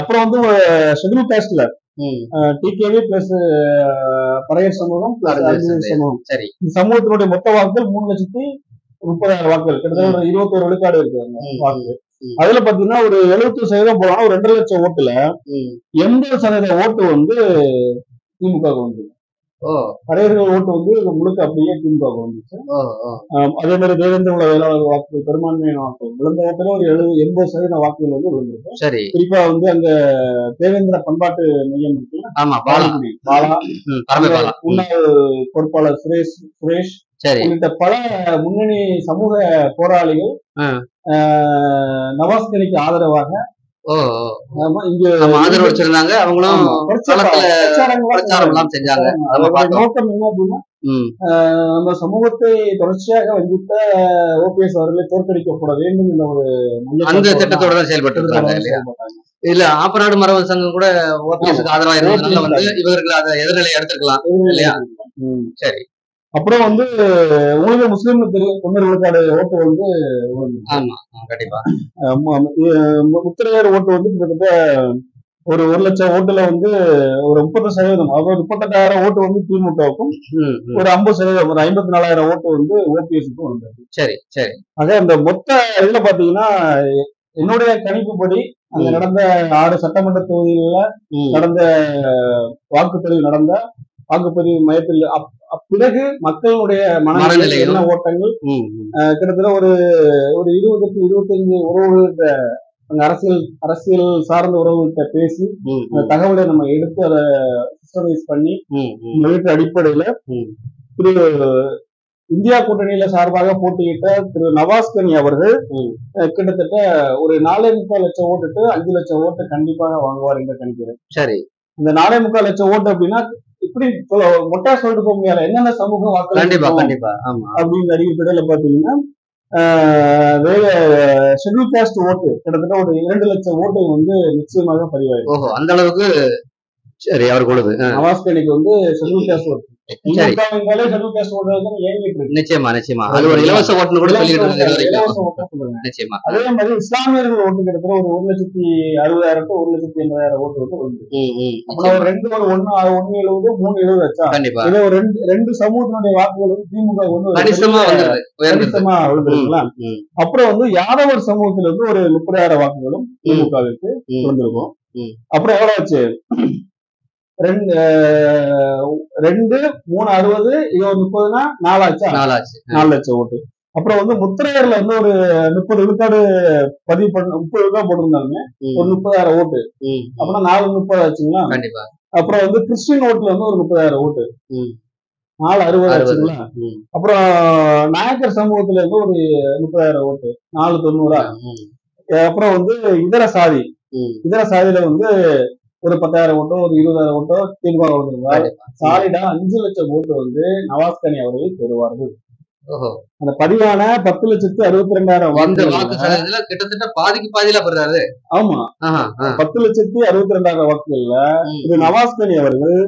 அப்புறம் வந்து ஷெட்யூல் காஸ்ட்ல டிகேவி பிளஸ் பறையர் சமூகம் சமூகம், சரி, இந்த சமூகத்தினுடைய மொத்த வாக்குகள் 3,30,000 வாக்குகள், கிட்டத்தட்ட ஒரு 21 விழுக்காடு இருக்கு வாக்கு. அதுல பாத்தீங்கன்னா ஒரு 70% போனா ஒரு 2 லட்சம் ஓட்டுல 80% ஓட்டு வந்து திமுக வந்து. பறையர்கள் ஓட்டு வந்து முழுக்க அப்படியே திமுக வந்துச்சு. அதே மாதிரி தேவேந்திர குல வேளாளர் வாக்குகள் பெரும்பான்மையான வாக்குகள் விழுந்த ஓட்டுல ஒரு 80% வாக்குகள் வந்து விழுந்திருக்கு. சரி, குறிப்பா வந்து அங்க தேவேந்திர பண்பாட்டு மையம் இருக்கு, பாலகுடி பாலா, முன்னாள் பொறுப்பாளர் சுரேஷ் உள்ளிட்ட பல முன்னணி சமூக போராளிகள் நவாஸ்கனிக்கு ஆதரவாக இங்க ஆதரவு வச்சிருந்தாங்க. அவங்களும் பிரச்சாரம் எல்லாம் செஞ்சாங்க. நோக்கம் என்ன அப்படின்னா நம்ம சமூகத்தை தொடர்ச்சியாக வஞ்சித்த ஓபிஎஸ் அவர்களை தோற்கடிக்கப்பட வேண்டும் என்ற ஒரு அந்த திட்டத்தோட தான் செயல்பட்டு இருக்காங்க. இல்ல ஆப்பநாடு மரபு சங்கம் கூட ஓபிஎஸ்க்கு ஆதரவா இருந்ததுனால வந்து இவர்கள் அதை எதிர்நிலை எடுத்துக்கலாம் இல்லையா? சரி. அப்புறம் வந்து உங்களுக்கு முஸ்லீம் தெரியும் 90 விழுக்காடு ஓட்டு வந்து, ஆமா கண்டிப்பா, முத்திரையர் ஓட்டு வந்து கிட்டத்தட்ட ஒரு 1 லட்சம் ஓட்டுல வந்து ஒரு 30%, அதாவது 38,000 ஓட்டு வந்து திமுகவுக்கும், ஒரு 50%, ஒரு 54,000 ஓட்டு வந்து ஓபிஎஸ்க்கும் வந்தது. சரி சரி. ஆக அந்த மொத்த இதுல பாத்தீங்கன்னா என்னுடைய கணிப்புப்படி அங்க நடந்த 6 சட்டமன்ற தொகுதிகளில் நடந்த வாக்குப்பதிவு நடந்த வாக்குப்பதிவு மையத்தில் பிறகு மக்களுடைய மனநிலை என்ன ஓட்டங்கள் கிட்டத்தட்ட ஒரு 20-25 உறவுகள்கிட்ட அரசியல் சார்ந்த உறவுகள்கிட்ட பேசி அந்த தகவலை நம்ம எடுத்து அதை சிஸ்டமைஸ் பண்ணி வெளியிட்ட அடிப்படையில திரு இந்தியா கூட்டணியில சார்பாக போட்டியிட்ட திரு நவாஸ்கனி அவர்கள் கிட்டத்தட்ட ஒரு 4.25 லட்சம் ஓட்டுட்டு 5 லட்சம் ஓட்டு கண்டிப்பாக வாங்குவார் என்று கணிக்கிறேன். சரி, இந்த 4.25 லட்சம் ஓட்டு அப்படின்னா இப்படி மொட்டா சொல்லிட்டு போக முடியாது, என்னென்ன சமூக வாக்கு அப்படிங்கிற அடிப்படையில பாத்தீங்கன்னா ஷெட்யூல் காஸ்ட் ஓட்டு கிட்டத்தட்ட ஒரு 2 லட்சம் ஓட்டு வந்து நிச்சயமாக பதிவாயிருக்கு. அந்த அளவுக்கு சரி அவர்களுக்கு நவாஸ்கனிக்கு வந்து ஷெட்யூல் காஸ்ட் ஓட்டு நிச்சயமா நிச்சயமா அது ஒரு இலவச ஓட்டு கூட நிச்சயமா. அதே மாதிரி இஸ்லாமியர்கள் ஓட்டு கிட்டத்தட்ட ஒரு 1,60,000 to 1,80,000 ஓட்டு வந்து 2-1-170 3-70 வச்சா கண்டிப்பா இதே ஒரு ரெண்டு சமூகத்தினுடைய வாக்குகள் வந்து திமுக வந்து கணிசமா விழுந்திருக்கலாம். அப்புறம் வந்து யாதவர் சமூகத்துல இருந்து ஒரு 30,000 வாக்குகளும் திமுகவிற்கு விழுந்திருக்கும். அப்புறம் எவ்வளவு ஆச்சு, 2-3-60 இது ஒரு 30னா 4 லட்சம் ஓட்டு. அப்புறம் வந்து முத்திரையர்ல வந்து ஒரு 30 விழுக்காடு பதிவு பண்ண 30 விழுக்காடு போட்டிருந்தாலுமே ஒரு 30,000 ஓட்டு, அப்புறம் 4-30 ஆச்சுங்களா. அப்புறம் வந்து கிறிஸ்டின் ஓட்டுல வந்து ஒரு 30,000 ஓட்டு, 4-60 ஆச்சுங்களா. அப்புறம் நாயக்கர் சமூகத்துல இருந்து ஒரு 30,000 ஓட்டு, 4-90. அப்புறம் வந்து இதர சாதி இதர சாதியில வந்து ஒரு 10,000 ஓட்டோ ஒரு 20,000 ஓட்டோ திமுக கொடுத்திருந்தால் சாலிடா 5 லட்சம் ஓட்டு வந்து நவாஸ்கனி அவர்கள் பெறுவார்கள். அந்த பதிவான 10,62,200 வாக்குகள்ல கிட்டத்தட்ட பாதிக்கு பாதியில பெறாரு. ஆமா, 10,62,200 வாக்குகள்ல இது நவாஸ்கனி அவர்கள்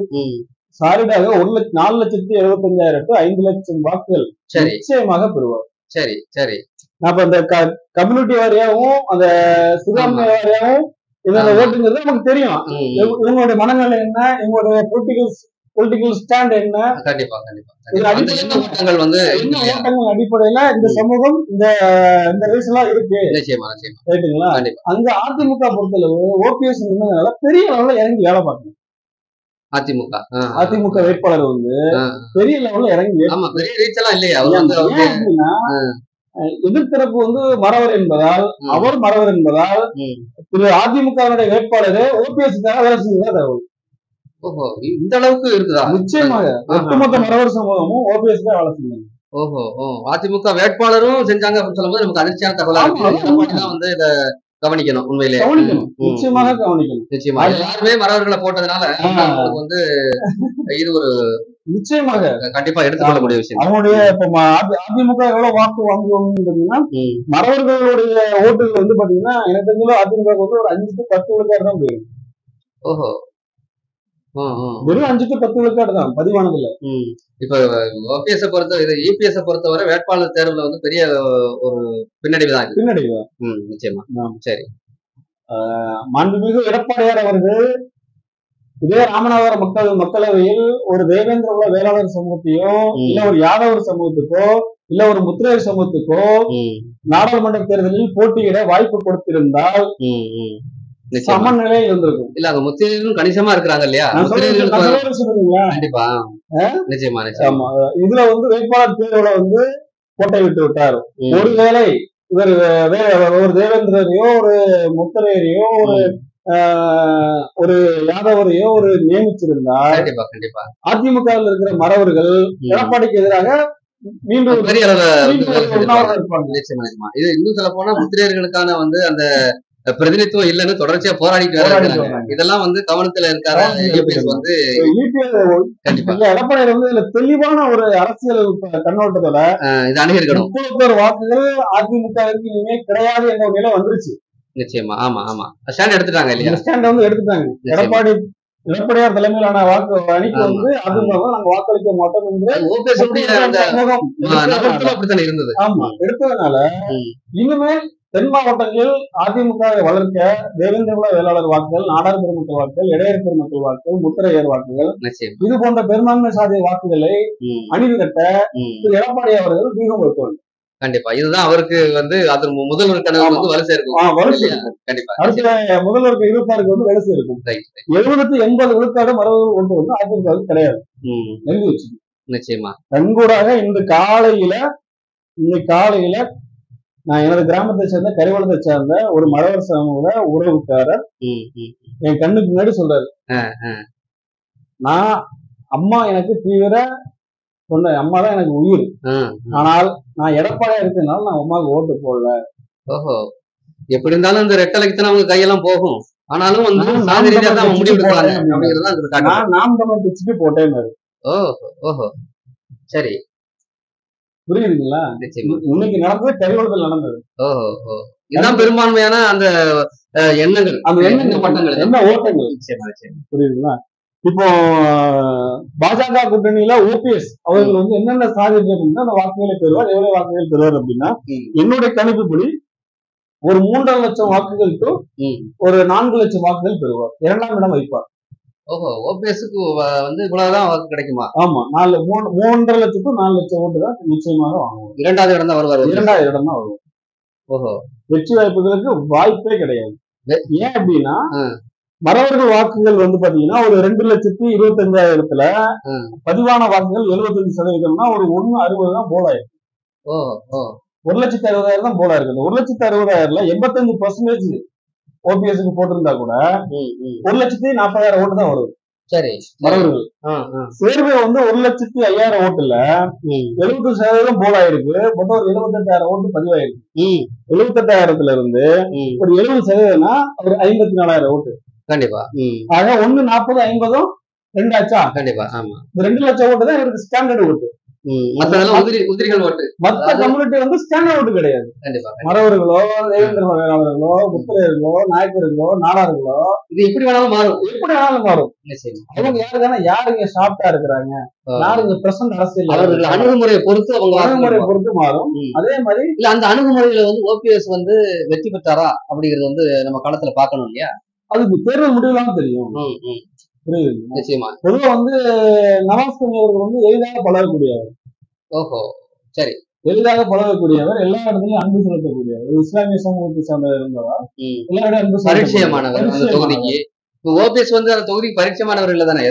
சாலிடாக 4,75,000 to 5 லட்சம் வாக்குகள் நிச்சயமாக பெறுவார். சரி சரி. அப்ப அந்த கம்யூனிட்டி வாரியாவும் அந்த சிறுபான்மை வாரியாவும் இதோட ஓட்டுங்கிறது நமக்கு தெரியும். இவங்களுடைய மனநிலை என்ன, இவங்களுடைய பொலிட்டிக்கல் ஸ்டாண்ட் என்ன, கண்டிப்பா கண்டிப்பா வந்து ஓட்டங்கள் அடிப்படையில இந்த சமூகம் இந்த ரீசன் எல்லாம் இருக்கு. ரைட்டுங்களா? அங்க அதிமுக பொறுத்தளவு ஓபிஎஸ் இருந்ததுனால பெரிய அளவுல இறங்கி வேலை பார்க்கணும். அதிமுக வேட்பாளர் வந்து பெரிய லெவல்ல இறங்கி அப்படின்னா எதிர்த்தரப்பு வந்து மறவர் என்பதால் அவர் மறவர் என்பதால் திரு அதிமுகவுடைய வேட்பாளர் ஓபிஎஸ்க்காக வேலை செஞ்சதா தகவல். இந்த அளவுக்கு இருக்குதா? நிச்சயமாக ஒட்டுமொத்த மறவர் சமூகமும் ஓபிஎஸ் தான் வேலை செஞ்சாங்க. அதிமுக வேட்பாளரும் செஞ்சாங்க அப்படின்னு சொல்லும்போது நமக்கு அதிர்ச்சியான தகவலா இருக்கு. வந்து இத கவனிக்கணும், உண்மையிலே நிச்சயமாக கவனிக்கணும். நிச்சயமா எல்லாருமே மறவர்களை போட்டதுனால வந்து இது ஒரு நிச்சயமாக கண்டிப்பா எடுத்துக்கொள்ளக்கூடிய விஷயம். அவங்களுடைய அதிமுக எவ்வளவு வாக்கு வாங்குவாங்கன்னு பாத்தீங்கன்னா மறவர்களுடைய ஓட்டுகள் வந்து பாத்தீங்கன்னா எனக்கு தெரிஞ்ச அதிமுக வந்து ஒரு 5 to 10 விழுக்காடு தான் போயிடும். வெறும் 5 to 10 விழுக்காடு தான் பதிவானதுல. இப்ப ஓபிஎஸ் பொறுத்த இது இபிஎஸ் பொறுத்தவரை வேட்பாளர் தேர்வுல வந்து பெரிய ஒரு பின்னடைவு தான். நிச்சயமா. சரி. மாண்புமிகு எடப்பாடியார் அவர்கள் இதே ராமநாதபுரம் மக்களவையில் ஒரு தேவேந்திர குல வேளாளர் சமூகத்தையோ இல்ல ஒரு யாதவர் சமூகத்துக்கோ இல்ல ஒரு முத்திரையர் சமூகத்துக்கோ நாடாளுமன்ற தேர்தலில் போட்டியிட வாய்ப்பு கொடுத்திருந்தால் சமநிலை இருந்திருக்கும். இல்ல அங்க முத்திரையர்களும் கணிசமா இருக்கிறாங்க இல்லையா? கண்டிப்பா நிச்சயமா நிச்சயமா. இதுல வந்து வேட்பாளர் தேர்வுல வந்து கோட்டை விட்டு விட்டார். ஒருவேளை இவர் ஒரு தேவேந்திரையோ ஒரு முத்திரையரையோ ஒரு யாதவரையோ ஒரு நியமிச்சிருந்தால் அதிமுக இருக்கிற மறவர்கள் எடப்பாடிக்கு எதிராக மீண்டும் பெரிய அளவில் இருப்பாங்க. இது இன்னும் சொல்ல போனா முத்திரையர்களுக்கான வந்து அந்த பிரதிநிதித்துவம் இல்லைன்னு தொடர்ச்சியா போராடிட்டு வராங்க. இதெல்லாம் வந்து கவனத்துல இருக்காரு வந்து எடப்பாடி வந்து இதுல தெளிவான ஒரு அரசியல் கண்ணோட்டத்தோட இது அணுகிருக்கணும். 31 வாக்குகள் அதிமுகவுக்கு இனிமே கிடையாது என்ற ஒரு நிலை வந்துருச்சு. நிச்சயமா. ஆமா ஆமா ஸ்டாண்ட் எடுத்துட்டாங்க இல்லையா? ஸ்டாண்ட் வந்து எடுத்துட்டாங்க. எடப்பாடியார் தலைமையிலான வாக்கு அணிக்கு வந்து அதிமுக நாங்க வாக்களிக்க மாட்டோம் இருந்தது. ஆமா எடுத்ததுனால இனிமேல் தென் மாவட்டங்களில் அதிமுக வளர்க்க தேவேந்திர குல வேளாளர் வாக்குகள், நாடார் பெருமக்கள் வாக்குகள், இடையர் பெருமக்கள் வாக்குகள், முத்திரையர் வாக்குகள் இது போன்ற பெரும்பான்மை சாதிய வாக்குகளை அணிந்து கட்ட எடப்பாடி அவர்கள் வீகம் கொடுக்க வேண்டும். கண்டிப்பா இதுதான் அவருக்கு வந்து அது முதல்வர் கனவு வந்து வரிசை இருக்கும். கண்டிப்பா அடுத்த முதல்வருக்கு இருப்பாருக்கு வந்து வரிசை இருக்கும். 70-80 விழுக்காடு மரபுகள் கொண்டு வந்து அதிமுக கிடையாது. நெல்லி வச்சு நிச்சயமா கண்கூடாக இன்னைக்கு காலையில நான் எனது கிராமத்தை சேர்ந்த கரிவளத்தை சேர்ந்த ஒரு மரவர் சமூக உறவுக்காரர் என் கண்ணுக்கு முன்னாடி சொல்றாரு, நான் அம்மா எனக்கு தீவிர சொன்ன அம்மா தான் எனக்கு உயிர், ஆனால் நான் எடப்பாடியா இருக்கிறதுனால நான் அம்மாவுக்கு ஓட்டு போடல. எப்படி இருந்தாலும் இந்த ரெட்டலைக்கு அவங்க கையெல்லாம் போகும், ஆனாலும் வந்து நாம் தமிழ் பிச்சுட்டு போட்டேன். சரி புரியுதுங்களா? இன்னைக்கு நடந்தது கரிவளத்தில் நடந்தது. இதுதான் பெரும்பான்மையான அந்த எண்ணங்கள், அந்த என்ன ஓட்டங்கள். புரியுதுங்களா? இப்போ பாஜக கூட்டணியில ஓபிஎஸ் அவர்கள் வந்து என்னென்ன சாதிச்சிருந்தா அந்த வாக்குகளை பெறுவார், எவ்வளவு வாக்குகள் பெறுவார் அப்படின்னா என்னுடைய கணிப்புப்படி ஒரு 3.5 லட்சம் வாக்குகள் டு ஒரு 4 லட்சம் வாக்குகள் பெறுவார். 2ஆம் இடம் வைப்பார். ஓபிஎஸ்க்கு வந்து இவ்வளவுதான் வாக்கு கிடைக்குமா? ஆமா 3.5 லட்சம் டு 4 லட்சம் ஓட்டு தான் நிச்சயமாக வாங்குவார். 2வது இடம் தான் வருவார். 2வது இடம் தான் வருவார். வெற்றி வாய்ப்புகளுக்கு வாய்ப்பே கிடையாது. ஏன் அப்படின்னா மறவர்கள் வாக்குகள் வந்து பாத்தீங்கன்னா ஒரு 2,25,000 பதிவான வாக்குகள் 75% ஒரு 1.60 தான் போலாயிருக்கு. 1,60,000 தான் போலா இருக்கு. 1,60,000 85% ஓபிஎஸ்க்கு போட்டிருந்தா கூட 1,40,000 ஓட்டு தான் வருது. சரி, மறவர்கள். சேர்வை வந்து 1,05,000 ஓட்டுல 70% போல் ஆயிருக்கு. மொத்தம் ஒரு 78,000 ஓட்டு பதிவாயிருக்கு. 78,000த்துல இருந்து ஒரு 70%னா ஒரு 54,000 ஓட்டு. கண்டிப்பா. ஆக 1 40 50 2 ஆச்சா? கண்டிப்பா. ஆமா. இந்த 2 லட்சம் ஓட்டு தான் இவருக்கு ஸ்டாண்டர்ட் ஓட்டு. உதிரிகள் ஓட்டு. மத்த கம்யூனிட்டி வந்து ஸ்டாண்டர்ட் ஓட்டு கிடையாது. கண்டிப்பா. மறவர்களோ, தேவேந்திர வேளாளர்களோ, புத்தரையர்களோ, நாயக்கர்களோ, நாடார்களோ, இது எப்படி வேணாலும் மாறும். அவங்க யாருக்கான யாருங்க சாப்பிட்டா இருக்கிறாங்க, யாருங்க பிரசன்ட் அரசியல், அவர்கள் அணுகுமுறையை பொறுத்து மாறும். அதே மாதிரி இல்ல அந்த அணுகுமுறையில வந்து ஓபிஎஸ் வந்து வெற்றி பெற்றாரா அப்படிங்கிறது வந்து நம்ம காலத்துல பாக்கணும் இல்லையா? அதுக்கு தேர்தல் முடிவுலாம் தெரியும். புரியுது. நிச்சயமா. பொதுவா வந்து நவாஸ் கனி அவர்கள் வந்து எளிதாக பழகக்கூடியவர். ஓஹோ, சரி. எளிதாக பழகக்கூடியவர், எல்லா இடத்துலயும் அன்பு செலுத்தக்கூடியவர், இஸ்லாமிய சமூகத்தை சார்ந்தவர் இருந்தவர், எல்லா இடம் அன்பு பரிச்சயமானவர். அந்த தொகுதிக்கு ஓபிஎஸ் வந்து அந்த தொகுதிக்கு பரிச்சயமானவர் இல்ல தானே?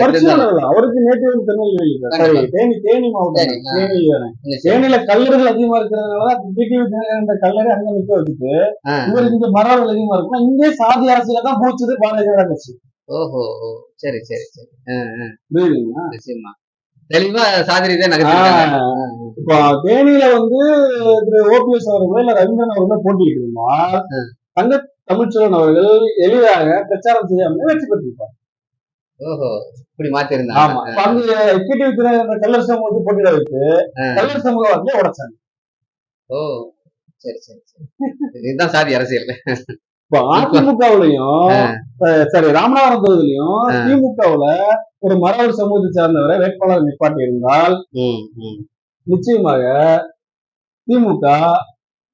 அவருக்கு நேற்று திருநெல்வேலி, தேனி மாவட்டம். தேனியில கல்லர்கள் அதிகமா இருக்கிறதுனாலதான் கல்லறை அங்க நிக்க வச்சுட்டு இவர் இங்க மரங்கள் அதிகமா இருக்கும். இங்கே சாதி அரசியல தான் பூச்சது பாரதிய ஜனதா கட்சி. ஓஹோ, சரி சரி சரி. புரியுதுங்களா? நிச்சயமா தெளிவா சாதிரிதான் நகர்த்திருக்காங்க. இப்போ தேனியில வந்து திரு ஓபிஎஸ் அவர்களோ இல்ல ரவீந்திரன் அவர்களோ போட்டிட்டு இருந்தால் தங்க தமிழ்ச்செல்வன் அவர்கள் எளிதாக பிரச்சாரம் செய்யாமலே வெற்றி பெற்றிருப்பார். ஓஹோ, இப்படி மாத்தி இருந்தாங்க. கல்லர் சமூகத்தை போட்டியிட வைத்து கல்லர் சமூகத்தை உடைச்சாங்க. ஓ, சரி சரி சரி. இதுதான் சாதி அரசியல். இப்போ அதிமுகவுலயும் சரி, ராமநாதபுரம் தொகுதியிலையும் திமுகவுல ஒரு மரவர் சமூகத்தை சார்ந்தவரை வேட்பாளர் நிப்பாட்டி இருந்தால் நிச்சயமாக திமுக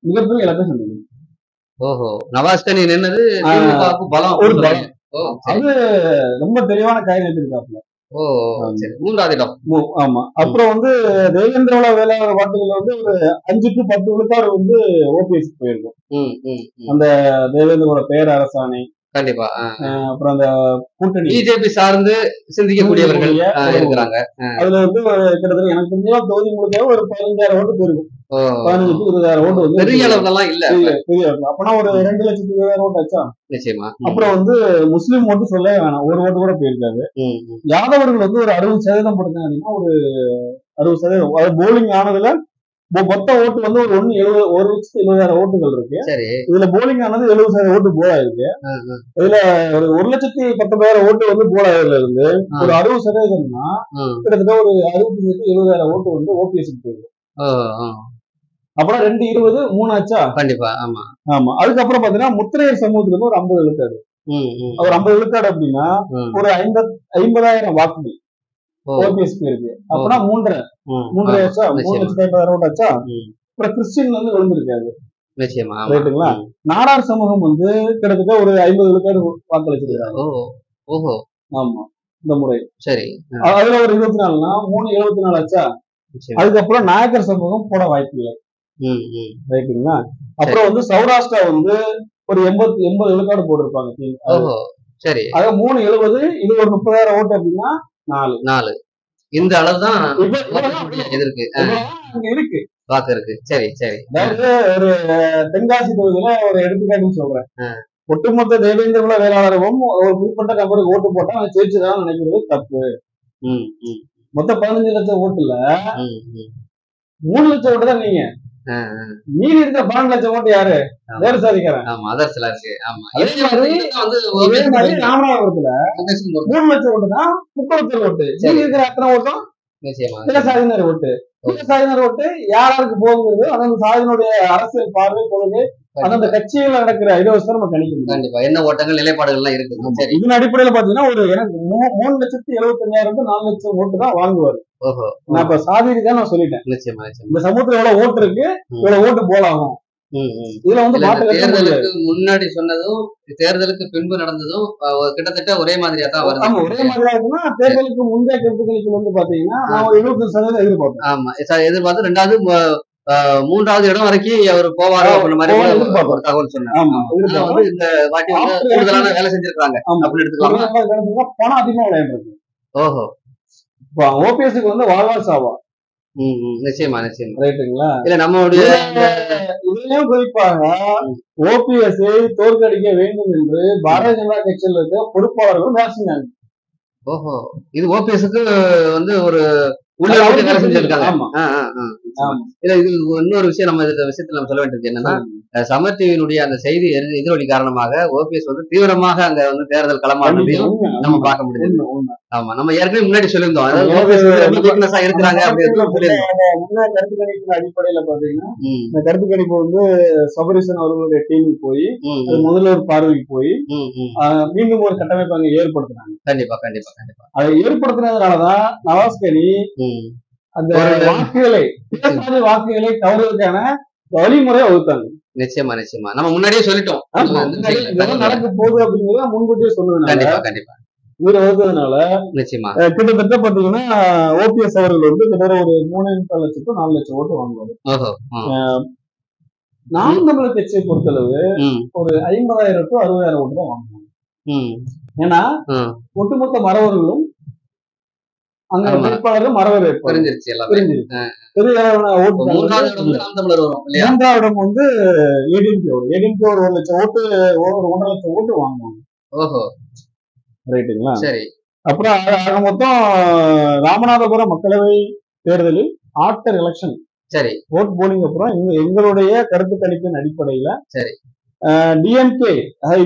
மிகப்பெரிய இலக்கை சந்திக்கும். ஓஹோ, நவாஸ் கனி நின்னது பலம். அது ரொம்ப தெளிவான காய் நிறுத்திருக்காப்ல. மூன்றாவது இடம். ஆமா. அப்புறம் வந்து தேவேந்திர வேளாளர் வாக்குகள் வந்து ஒரு 5 to 10 விழுக்காடு வந்து ஓபிஎஸ் போயிருக்கும். அந்த தேவேந்திரோட பேர் அரசாணை. கண்டிப்பா. அப்புறம் அந்த கூட்டணி பிஜேபி சார்ந்து சிந்திக்கக்கூடியவர்கள் இருக்கிறாங்க. அதுல வந்து கிட்டத்தட்ட எனக்கு தெரிஞ்ச தொகுதி முழுக்க ஒரு 15,000 ஓட்டு போயிருக்கும். 15 to 20,000 ஓட்டு வந்து பெரிய அளவுல இல்ல. பெரிய அளவு அப்பனா ஒரு 2,20,000 ஓட்டு ஆச்சா? நிச்சயமா. அப்புறம் வந்து முஸ்லீம் ஓட்டு சொல்லவே வேணாம், ஒரு ஓட்டு கூட போயிருக்காது. யாதவர்கள் வந்து ஒரு 60% போட்டாங்கன்னா ஒரு 60%, அதாவது போலிங் ஆனதுல மொத்த ஓட்டு வந்து ஒரு 1,70,000 ஓட்டுகள் இருக்கு. இதுல போலிங் ஆனது 70,000 ஓட்டு போல் ஆயிருக்கு. இதுல ஒரு 1,19,000 ஓட்டு வந்து போல் ஆயிரல இருந்து ஒரு 60%னா கிட்டத்தட்ட ஒரு 60,000 ஓட்டு வந்து ஓபிஎஸ் போயிருக்கு. அப்புறம் 220 3 ஆச்சா? கண்டிப்பா. ஆமா ஆமா. அதுக்கப்புறம் பாத்தீங்கன்னா முத்திரையர் சமூகத்துல இருந்து ஒரு 50 விழுக்காடு. ஒரு 50 விழுக்காடு அப்படின்னா ஒரு 50,000 வாக்குகள் ஓபிஎஸ் இருக்கு. அப்பனா 3.5 ஆச்சா? 3,50,000 ஓட்டு ஆச்சா? அப்புறம் கிறிஸ்டின் வந்து விழுந்திருக்காது. நிச்சயமா. ரைட்டுங்களா? நாடார் சமூகம் வந்து கிட்டத்தட்ட ஒரு 50 விழுக்காடு வாக்களிச்சிருக்காங்க. ஓஹோ. ஆமா, இந்த முறை. சரி. அதுல ஒரு 24னா 3.74 ஆச்சா? அதுக்கப்புறம் நாயக்கர் சமூகம் போட வாய்ப்பு இல்லை. ரைட்டுங்களா? அப்புறம் வந்து சௌராஷ்டிரா வந்து ஒரு 80 விழுக்காடு போட்டிருப்பாங்க. சரி. அதாவது 3.70, இது ஒரு 30,000 ஓட்டு அப்படின்னா 4. இந்த அளவுதான் இருக்கு. வாக்கு இருக்கு. சரி சரி. அதாவது ஒரு தென்காசி தொகுதியில ஒரு எடுத்துக்காட்டு சொல்றேன். ஒட்டுமொத்த தேவேந்திர குல வேளாளரும் ஒரு குறிப்பிட்ட நபருக்கு ஓட்டு போட்டா அவன் ஜெயிச்சுதான் நினைக்கிறது தப்பு. மொத்தம் 15 லட்சம் ஓட்டுல 3 லட்சம் ஓட்டு தான் நீங்க. மீதி இருக்க 12 லட்சம் ஓட்டு யாரு? வேறு சாதிக்கிறேன். அதே மாதிரி ராமநாதபுரத்துல 3 லட்சம் ஓட்டு தான் முக்கோணத்தர் ஓட்டு. மீதி இருக்கிற அத்தனை ஓட்டும் சாதியினர் ஓட்டு. சாதியினர் ஓட்டு யாராருக்கு போகுங்கிறது அந்தந்த சாதியினுடைய அரசியல் பார்வை கொள்கை அந்தந்த கட்சியில நடக்கிற இலவசம் நம்ம கணிக்கணும். கண்டிப்பா என்ன ஓட்டங்கள் நிலைப்பாடுகள் எல்லாம் இருக்கு. இதன் அடிப்படையில பாத்தீங்கன்னா ஒரு எனக்கு 3,75,000 4 லட்சம் ஓட்டு தான் வாங்குவாரு. நான் இப்ப சாதி தான் நான் சொல்லிட்டேன். இந்த சமூகத்துல எவ்வளவு ஓட்டு இருக்கு, இவ்வளவு ஓட்டு போலாகும். இதுல வந்து தேர்தலுக்கு முன்னாடி சொன்னதும் தேர்தலுக்கு பின்பு நடந்ததும் கிட்டத்தட்ட ஒரே மாதிரியா தான் வருது. ஆமா, ஒரே மாதிரியா இருக்குன்னா தேர்தலுக்கு முந்தைய கருத்துக்களுக்கு வந்து பாத்தீங்கன்னா நான் ஒரு 75% எதிர்பார்ப்பேன். ஆமா, எதிர்பார்த்து 2வது 3வது இடம் வரைக்கும் அவர் போவாரோ அப்படின்ற மாதிரி ஒரு தகவல் சொன்னாங்க. இந்த வாட்டி வந்து கூடுதலான வேலை செஞ்சிருக்காங்க அப்படின்னு எடுத்துக்கலாமா? பணம் அதிகமா விளையாடுறது. ஓஹோ. இப்போ ஓபிஎஸ்க்கு வந்து வாழ்வாள் சாவா. நிச்சயமா நிச்சயமா. ரைட்டுங்களா? இல்ல நம்மளுடைய இதுலயும் குறிப்பாக ஓபிஎஸ் தோற்கடிக்க வேண்டும் என்று பாரதிய ஜனதா கட்சியில் இருக்க பொறுப்பாளர்களும் பேசினாங்க. ஓஹோ, இது ஓபிஎஸ்க்கு வந்து ஒரு உள்ள வேலை செஞ்சிருக்காங்க. இல்ல, இது இன்னொரு விஷயம் நம்ம இந்த விஷயத்துல நம்ம சொல்ல வேண்டியது என்னன்னா, சமர் டிவியினுடைய அந்த செய்தி எதிரொலி காரணமாக ஓபிஎஸ் வந்து தீவிரமாக அங்க வந்து தேர்தல் களமானதையும் நம்ம பார்க்க முடியுது. ஆமா, நம்ம ஏற்கனவே முன்னாடி சொல்லியிருந்தோம், அதாவது இருக்கிறாங்க கருத்து கணிப்பின் அடிப்படையில பாத்தீங்கன்னா இந்த கருத்து கணிப்பு வந்து சபரீசன் அவர்களுடைய டீமுக்கு போய் முதல்வர் பார்வைக்கு போய் மீண்டும் ஒரு கட்டமைப்பு அங்க ஏற்படுத்தினாங்க. கண்டிப்பா கண்டிப்பா கண்டிப்பா அதை ஏற்படுத்தினதுனாலதான் நவாஸ்கனி அந்த வாக்குகளை கவர்வதற்கான வழிமுறையை வகுத்தாங்க. நிச்சயமா நிச்சயமா நம்ம முன்னாடியே சொல்லிட்டோம், நடக்க போகுது அப்படிங்கறத முன்கூட்டியே சொல்லுவேன். கண்டிப்பா கண்டிப்பா இவரை வகுத்ததுனால நிச்சயமா கிட்டத்தட்ட பாத்தீங்கன்னா ஓபிஎஸ் அவர்கள் வந்து கிட்டத்தட்ட ஒரு 3.4 லட்சம் to 4 லட்சம் ஓட்டு வாங்குவாரு. நாம் தமிழர் கட்சியை பொறுத்தளவு ஒரு 50,000 to 60,000 ஓட்டு தான் வாங்குவாங்க. ஏன்னா ஒட்டுமொத்த மறவர்களும் அங்க வேட்பாளர்கள் மறவர் மூன்றாவது இடம் வந்து ஏடிஎம்கே ஒரு 1 லட்சம் ஓட்டு 1.5 லட்சம் ஓட்டு வாங்குவாங்க. ரைட்டுங்களா? சரி. அப்புறம் ஆக மொத்தம் ராமநாதபுரம் மக்களவை தேர்தலில் ஆஃப்டர் எலெக்ஷன் சரி ஓட் போலிங் அப்புறம் எங்களுடைய கருத்து கணிப்பின் அடிப்படையில சரி டிஎம்கே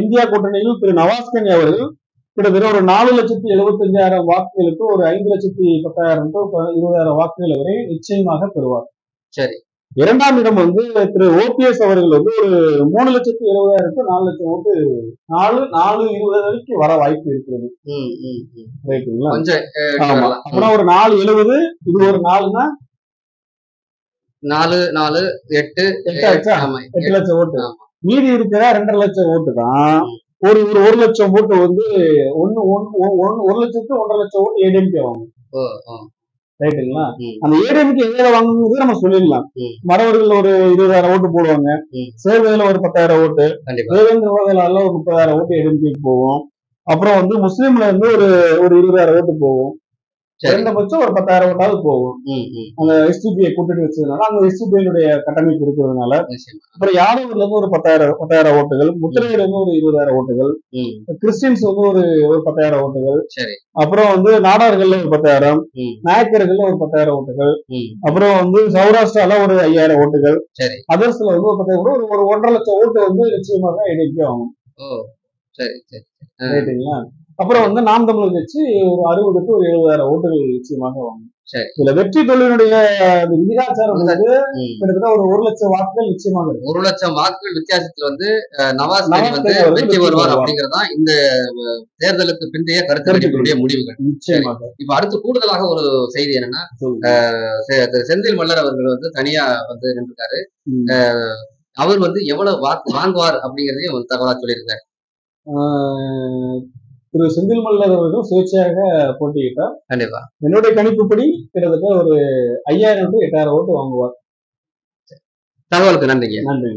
இந்தியா கூட்டணியில் திரு நவாஸ்கனி அவர்கள் கிட்டத்தட்ட ஒரு 4,75,000 வாக்குகளுக்கு ஒரு 5,10,000 to 20,000 வாக்குகள் வரை நிச்சயமாக பெறுவார். சரி. இரண்டாம் இடம் வந்து திரு ஓபிஎஸ் அவர்கள் வந்து ஒரு 3,70,000 to 4 லட்சம் ஓட்டு 4,20 வரைக்கும் வர வாய்ப்பு இருக்கிறது. ரைட்டுங்களா? அப்புறம் ஒரு 4,70 இது ஒரு 4னா 8 லட்சம் ஓட்டு. மீதி இருக்கிற 2.5 லட்சம் ஓட்டு தான் ஒரு 1 லட்சம் ஓட்டு வந்து 1 லட்சத்து 1.5 லட்சம் ஓட்டு ஏடிஎம்கே வாங்கும். ரைட்டுங்களா? அந்த ஏடிஎம்கே எங்க வாங்கும்போது நம்ம சொல்லிடலாம். மறவர்கள் ஒரு 20,000 ஓட்டு போடுவாங்க, சேர்வையில ஒரு 10,000 ஓட்டு, தேவேந்திர வகையில ஒரு 30,000 ஓட்டு ஏடிஎம்கேக்கு போகும். அப்புறம் வந்து முஸ்லீம்ல இருந்து ஒரு 20,000 ஓட்டு போகும். குறைந்தபட்சம் ஒரு 10,000 ஓட்டாவது போகும். அந்த எஸ்டிபிஐ கூட்டணி வச்சதுனால அங்க எஸ்டிபிஐ கட்டமைப்பு இருக்கிறதுனால. அப்புறம் யாதவர்ல இருந்து ஒரு 10,000 ஓட்டுகள், முத்திரையில இருந்து ஒரு 20,000 ஓட்டுகள், கிறிஸ்டின்ஸ் வந்து ஒரு 10,000 ஓட்டுகள், அப்புறம் வந்து நாடார்கள்ல ஒரு 10,000, நாயக்கர்கள்ல ஒரு 10,000 ஓட்டுகள், அப்புறம் வந்து சௌராஷ்டிரால ஒரு 5,000 ஓட்டுகள், அதர்ஸ்ல வந்து ஒரு 10,000 ஒரு 1.5 லட்சம் ஓட்டு வந்து நிச்சயமாக ஏடிஎம்கே வாங்கும். ரைட்டுங்களா? அப்புறம் வந்து நாம் தமிழர் கட்சி ஒரு 60 to 70,000 ஓட்டுகள் நிச்சயமாக வாங்கும். இதுல வெற்றி தொழிலுடைய விகிதாச்சாரம் வந்து கிட்டத்தட்ட ஒரு 1 லட்சம் வாக்குகள் நிச்சயமாக இருக்கு. 1 லட்சம் வாக்குகள் வித்தியாசத்துல வந்து நவாஸ்கனி வந்து வெற்றி வருவார் அப்படிங்கறதுதான் இந்த தேர்தலுக்கு பிந்தைய கருத்து கணிப்புடைய முடிவுகள். நிச்சயமாக. இப்ப அடுத்து கூடுதலாக ஒரு செய்தி என்னன்னா, செந்தில் மல்லர் அவர்கள் வந்து தனியா வந்து நின்றுட்டாரு. அவர் வந்து எவ்வளவு வாக்கு வாங்குவார் அப்படிங்கறதையும் ஒரு தகவலா சொல்லியிருக்காரு. திரு செந்தில் மல்லர் அவர்கள் சுயேட்சையாக போட்டியிட்டார். கண்டிப்பா என்னுடைய கணிப்புப்படி கிட்டத்தட்ட ஒரு 5,000 to 8,000 ஓட்டு வாங்குவார். தகவலுக்கு நன்றிங்க. நன்றி.